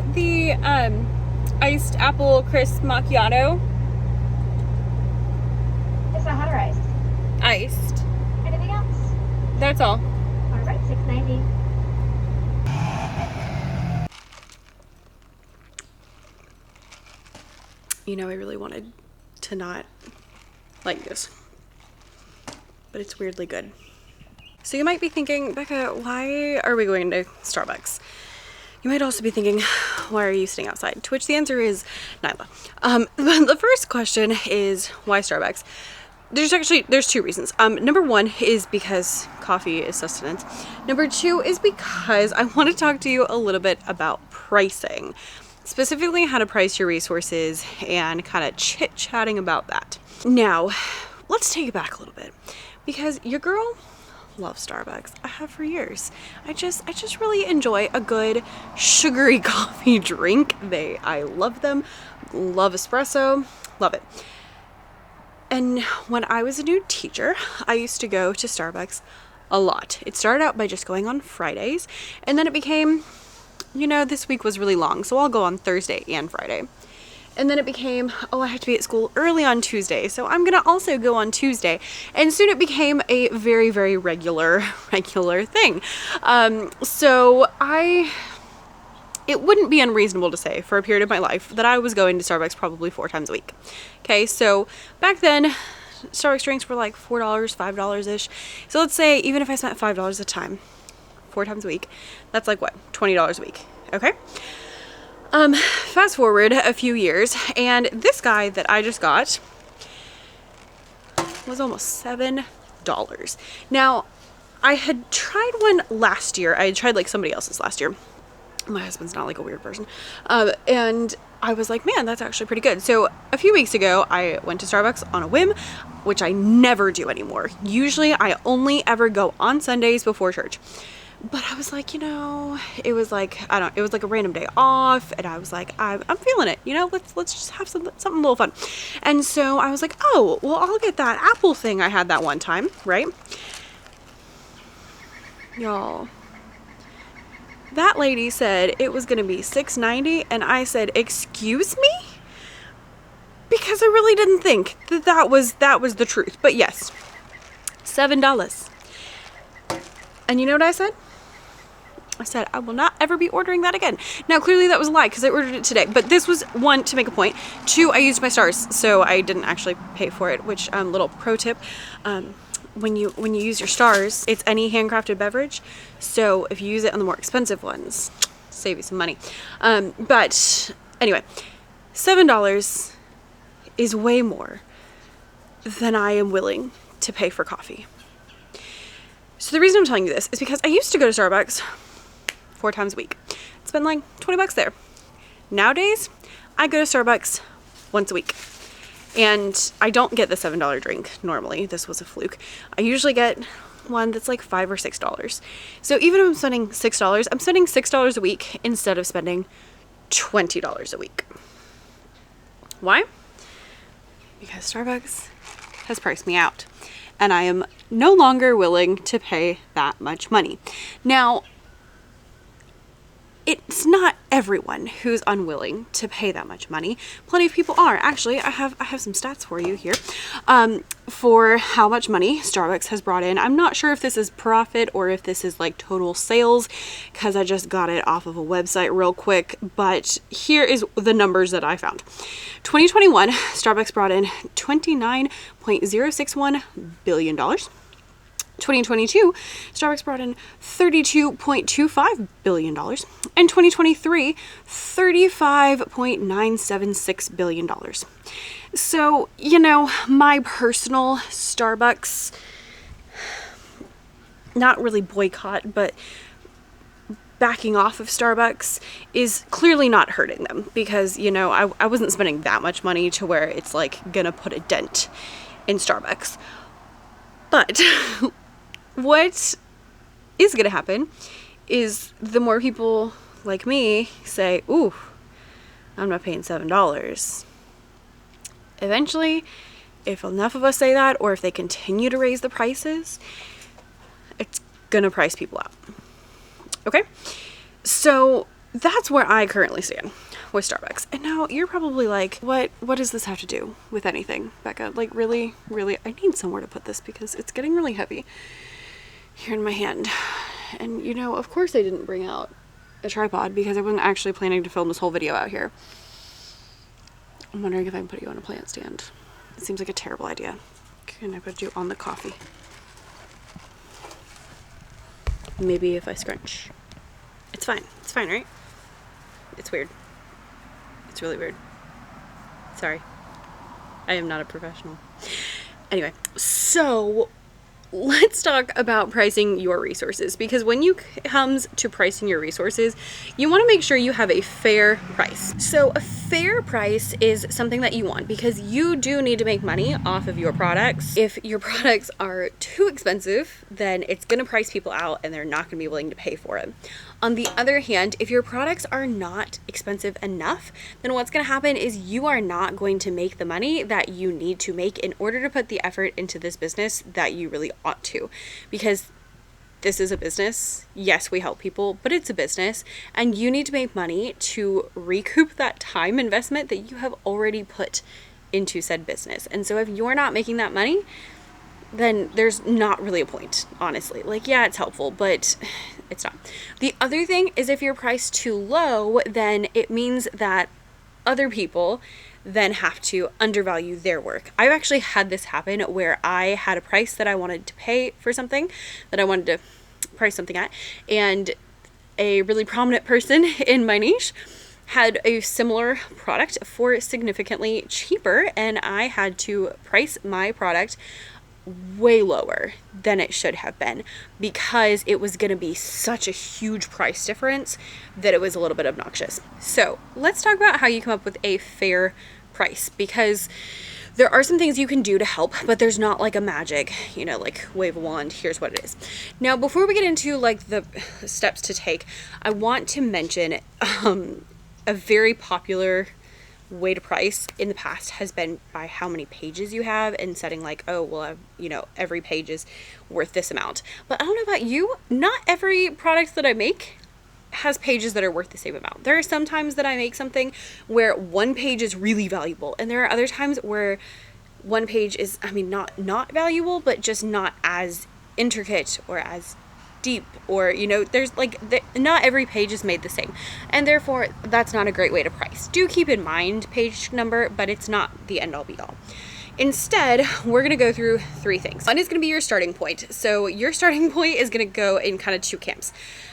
get the iced apple crisp macchiato? Is that hot or iced? Iced. Anything else? That's all. All right, $6.90. You know, I really wanted to not like this, but it's weirdly good. So you might be thinking, Becca, why are we going to Starbucks? You might also be thinking, why are you sitting outside? To which the answer is neither. The first question is, why Starbucks? There's two reasons. Number one is because coffee is sustenance. Number two is because I want to talk to you a little bit about pricing. Specifically how to price your resources and kind of chit-chatting about that. Now, let's take it back a little bit, because your girl loves Starbucks. I have for years. I just really enjoy a good sugary coffee drink. I love them. Love espresso. Love it. And when I was a new teacher, I used to go to Starbucks a lot. It started out by just going on Fridays, and then it became, you know, this week was really long, so I'll go on Thursday and Friday. And then it became, oh, I have to be at school early on Tuesday, so I'm gonna also go on Tuesday. And soon it became a very, very regular thing. It wouldn't be unreasonable to say for a period of my life that I was going to Starbucks probably 4 times a week. Okay, so back then, Starbucks drinks were like $4, $5-ish. So let's say even if I spent $5 a time, 4 times a week, that's like what, $20 a week, okay? Fast forward a few years, and this guy that I just got was almost $7. Now, I had tried one last year. I had tried like somebody else's last year. My husband's not like a weird person. And I was like, man, that's actually pretty good. So a few weeks ago, I went to Starbucks on a whim, which I never do anymore. Usually I only ever go on Sundays before church. But I was like, you know, it was like, it was like a random day off, and I was like, I'm feeling it, you know, let's just have something a little fun. And so I was like, oh, well, I'll get that apple thing I had that one time, right? Y'all, that lady said it was gonna be $6.90, and I said, excuse me? Because I really didn't think that was the truth. But yes, $7. And you know what I said? I said, I will not ever be ordering that again. Now, clearly that was a lie, because I ordered it today. But this was, one, to make a point. Two, I used my stars, so I didn't actually pay for it, which, little pro tip, when you use your stars, it's any handcrafted beverage. So if you use it on the more expensive ones, save you some money. But anyway, $7 is way more than I am willing to pay for coffee. So the reason I'm telling you this is because I used to go to Starbucks 4 times a week. Spend like $20 there. Nowadays, I go to Starbucks once a week. And I don't get the $7 drink normally. This was a fluke. I usually get one that's like $5 or $6. So even if I'm spending $6, I'm spending $6 a week instead of spending $20 a week. Why? Because Starbucks has priced me out, and I am no longer willing to pay that much money. Now, it's not everyone who's unwilling to pay that much money. Plenty of people are. Actually, I have some stats for you here for how much money Starbucks has brought in. I'm not sure if this is profit or if this is like total sales, because I just got it off of a website real quick, but here is the numbers that I found. 2021, Starbucks brought in $29.061 billion. 2022, Starbucks brought in $32.25 billion. And 2023, $35.976 billion. So, you know, my personal Starbucks, not really boycott, but backing off of Starbucks is clearly not hurting them, because, you know, I wasn't spending that much money to where it's like gonna put a dent in Starbucks. But what is going to happen is the more people like me say, ooh, I'm not paying $7. Eventually, if enough of us say that, or if they continue to raise the prices, it's going to price people out. Okay? So that's where I currently stand with Starbucks. And now you're probably like, what does this have to do with anything, Becca? Like, really, I need somewhere to put this because it's getting really heavy here in my hand. And you know, of course I didn't bring out a tripod because I wasn't actually planning to film this whole video out here. I'm wondering if I can put you on a plant stand. It seems like a terrible idea. Can I put you on the coffee? Maybe if I scrunch. It's fine, right? It's weird. It's really weird. Sorry. I am not a professional. Anyway, so let's talk about pricing your resources, because when you comes to pricing your resources, you want to make sure you have a fair price. So a fair price is something that you want because you do need to make money off of your products. If your products are too expensive, then it's going to price people out and they're not going to be willing to pay for it. On the other hand, if your products are not expensive enough, then what's going to happen is you are not going to make the money that you need to make in order to put the effort into this business that you really ought to. Because this is a business. Yes, we help people, but it's a business, and you need to make money to recoup that time investment that you have already put into said business. And so if you're not making that money, then there's not really a point, honestly. Like, yeah, it's helpful, but it's not. The other thing is, if you're priced too low, then it means that other people then have to undervalue their work. I've actually had this happen where I had a price that I wanted to pay for something, that I wanted to price something at, and a really prominent person in my niche had a similar product for significantly cheaper, and I had to price my product way lower than it should have been because it was going to be such a huge price difference that it was a little bit obnoxious. So let's talk about how you come up with a fair price, because there are some things you can do to help, but there's not like a magic, you know, like wave a wand, here's what it is. Now, before we get into like the steps to take, I want to mention a very popular way to price in the past has been by how many pages you have and setting like, oh, well, you know, every page is worth this amount. But I don't know about you, not every product that I make has pages that are worth the same amount. There are some times that I make something where one page is really valuable, and there are other times where one page is, I mean, not valuable, but just not as intricate or as deep, or, you know, there's like not every page is made the same, and therefore that's not a great way to price. Do keep in mind page number, but it's not the end all be all. Instead, we're going to go through three things. One is going to be your starting point. So your starting point is going to go in kind of two camps.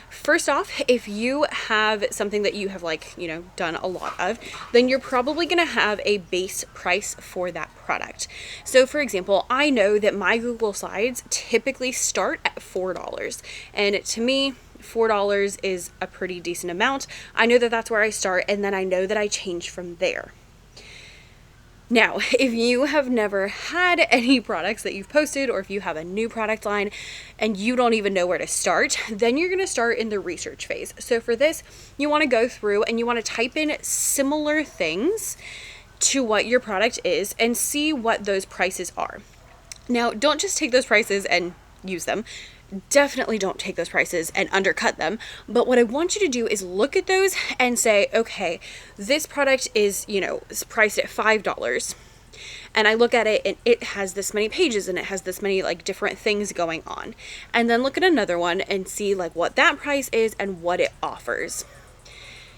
First off, if you have something that you have, like, you know, done a lot of, then you're probably going to have a base price for that product. So for example, I know that my Google Slides typically start at $4. And to me, $4 is a pretty decent amount. I know that that's where I start, and then I know that I change from there. Now, if you have never had any products that you've posted, or if you have a new product line and you don't even know where to start, then you're going to start in the research phase. So for this, you want to go through and you want to type in similar things to what your product is and see what those prices are. Now, don't just take those prices and use them. Definitely don't take those prices and undercut them. But what I want you to do is look at those and say, okay, this product is, you know, is priced at $5. And I look at it and it has this many pages and it has this many like different things going on. And then look at another one and see like what that price is and what it offers.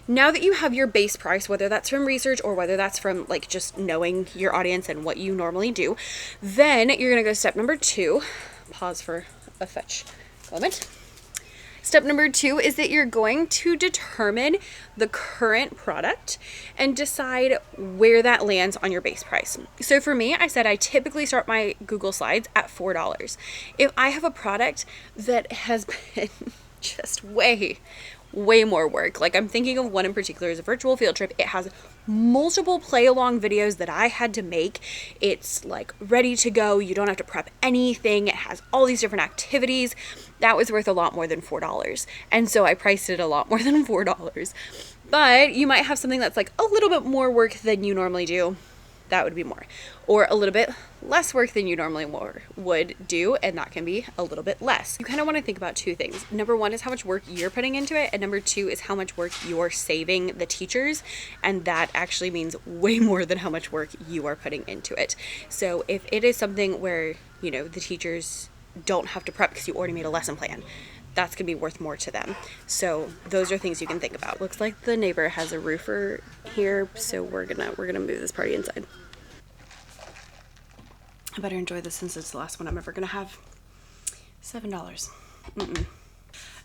Now that you have your base price, whether that's from research or whether that's from like just knowing your audience and what you normally do, then you're going to go step number 2. Pause for a fetch moment. Step number 2 is that you're going to determine the current product and decide where that lands on your base price. So for me, I said I typically start my Google Slides at $4. If I have a product that has been just way more work, like I'm thinking of one in particular is a virtual field trip. It has multiple play along videos that I had to make. It's like ready to go. You don't have to prep anything. It has all these different activities. That was worth a lot more than $4. And so I priced it a lot more than $4. But you might have something that's like a little bit more work than you normally do. that would be more. Or a little bit less work than you normally would do, and that can be a little bit less. You kind of want to think about two things. Number one is how much work you're putting into it, and number two is how much work you're saving the teachers, and that actually means way more than how much work you are putting into it. So if it is something where, you know, the teachers don't have to prep because you already made a lesson plan, that's gonna be worth more to them. So those are things you can think about. Looks like the neighbor has a roofer here, so we're gonna move this party inside. I better enjoy this since it's the last one I'm ever gonna have. $7.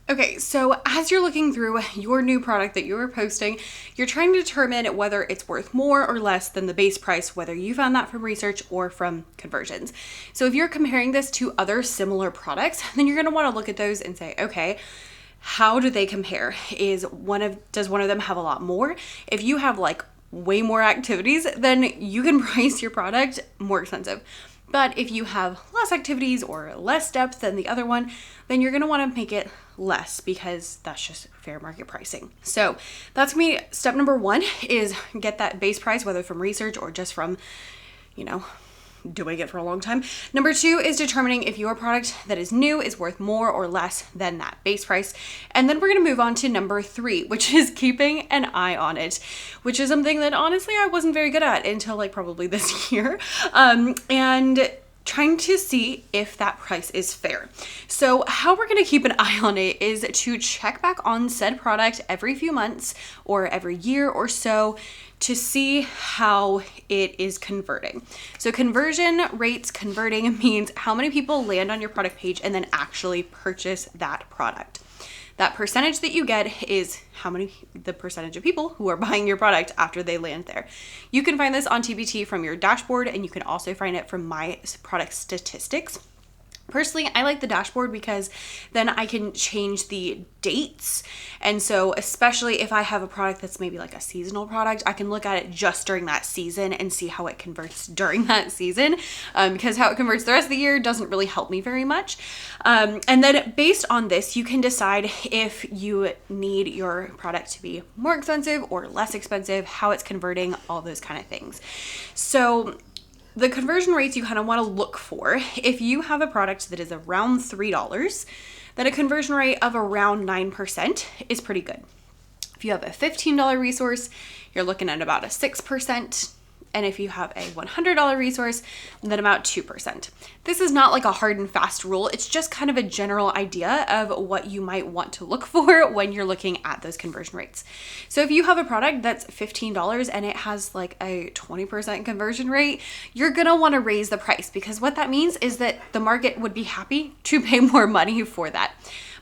Okay, so as you're looking through your new product that you're posting, you're trying to determine whether it's worth more or less than the base price, whether you found that from research or from conversions. So if you're comparing this to other similar products, then you're gonna wanna look at those and say, okay, how do they compare? Does one of them have a lot more? If you have like way more activities, then you can price your product more expensive. But if you have less activities or less depth than the other one, then you're gonna wanna make it less because that's just fair market pricing. So that's gonna be step number one, is get that base price, whether from research or just from, you know, doing it for a long time. Number two is determining if your product that is new is worth more or less than that base price. And then we're gonna move on to number three, which is keeping an eye on it, which is something that honestly I wasn't very good at until like probably this year. And trying to see if that price is fair. So how we're gonna keep an eye on it is to check back on said product every few months or every year or so to see how it is converting. So conversion rates, converting means how many people land on your product page and then actually purchase that product. That percentage that you get is the percentage of people who are buying your product after they land there. You can find this on TPT from your dashboard, and you can also find it from my product statistics. Personally, I like the dashboard because then I can change the dates. And so especially if I have a product that's maybe like a seasonal product, I can look at it just during that season and see how it converts during that season, because how it converts the rest of the year doesn't really help me very much. And then based on this, you can decide if you need your product to be more expensive or less expensive, how it's converting, all those kind of things. So the conversion rates you kind of want to look for, if you have a product that is around $3, then a conversion rate of around 9% is pretty good. If you have a $15 resource, you're looking at about a 6%. And if you have a $100 resource, then about 2%. This is not like a hard and fast rule. It's just kind of a general idea of what you might want to look for when you're looking at those conversion rates. So if you have a product that's $15 and it has like a 20% conversion rate, you're gonna wanna raise the price, because what that means is that the market would be happy to pay more money for that.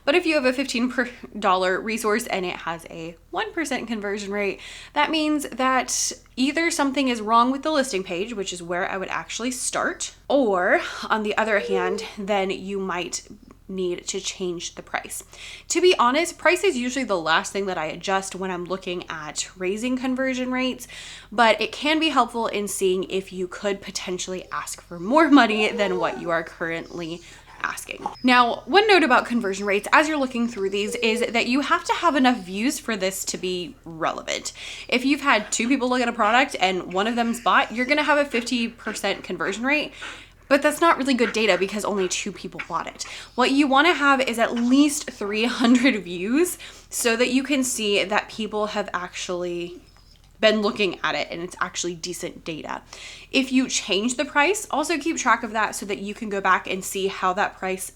But if you have a $15 resource and it has a 1% conversion rate, that means that either something is wrong with the listing page, which is where I would actually start, or on the other hand, then you might need to change the price. To be honest, price is usually the last thing that I adjust when I'm looking at raising conversion rates, but it can be helpful in seeing if you could potentially ask for more money than what you are currently asking. Now, one note about conversion rates as you're looking through these is that you have to have enough views for this to be relevant. If you've had 2 people look at a product and one of them's bought, you're gonna have a 50% conversion rate. But that's not really good data because only 2 people bought it. What you want to have is at least 300 views so that you can see that people have actually been looking at it and it's actually decent data. If you change the price, also keep track of that so that you can go back and see how that price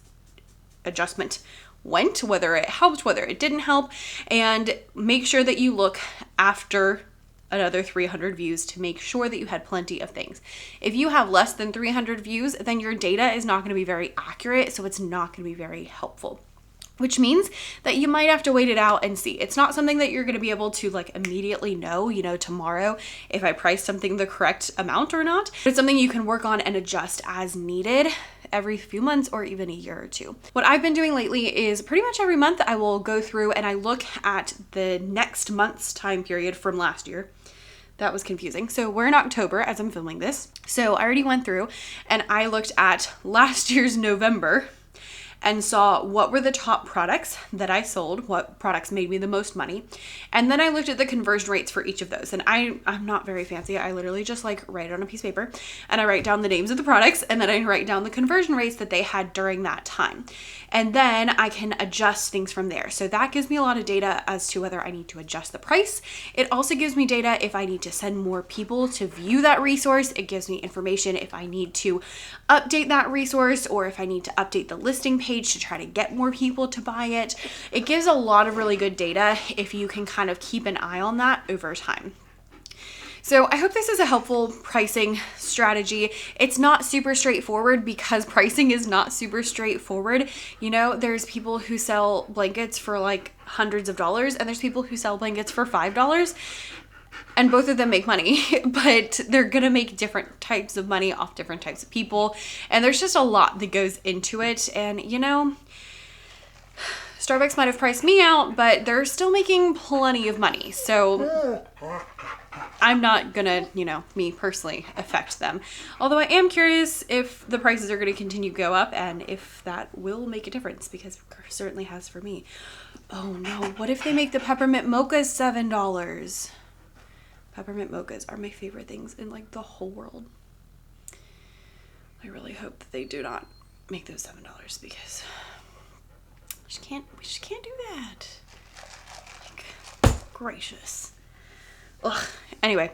adjustment went, whether it helped, whether it didn't help, and make sure that you look after another 300 views to make sure that you had plenty of things. If you have less than 300 views, then your data is not going to be very accurate, so it's not going to be very helpful. Which means that you might have to wait it out and see. It's not something that you're going to be able to like immediately know, tomorrow if I price something the correct amount or not. But it's something you can work on and adjust as needed every few months or even a year or two. What I've been doing lately is pretty much every month I will go through and I look at the next month's time period from last year. That was confusing. So we're in October as I'm filming this. So I already went through and I looked at last year's November. and saw what were the top products that I sold, what products made me the most money. And then I looked at the conversion rates for each of those. And I'm not very fancy. I literally just like write it on a piece of paper and I write down the names of the products and then I write down the conversion rates that they had during that time. And then I can adjust things from there. So that gives me a lot of data as to whether I need to adjust the price. It also gives me data if I need to send more people to view that resource. It gives me information if I need to update that resource or if I need to update the listing page to try to get more people to buy it. It gives a lot of really good data if you can kind of keep an eye on that over time. So I hope this is a helpful pricing strategy. It's not super straightforward because pricing is not super straightforward. You know, there's people who sell blankets for like hundreds of dollars and there's people who sell blankets for $5 and both of them make money, but they're gonna make different types of money off different types of people. And there's just a lot that goes into it. And you know, Starbucks might have priced me out, but they're still making plenty of money. So I'm not gonna, you know, me personally affect them. Although I am curious if the prices are gonna continue to go up and if that will make a difference, because it certainly has for me. Oh no, what if they make the peppermint mochas $7? Peppermint mochas are my favorite things in like the whole world. I really hope that they do not make those $7 because we just can't do that. Like, gracious. Ugh. Anyway,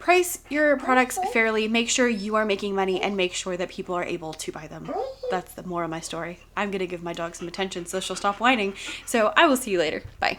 price your products fairly, make sure you are making money, and make sure that people are able to buy them. That's the moral of my story. I'm gonna give my dog some attention so she'll stop whining. So I will see you later. Bye.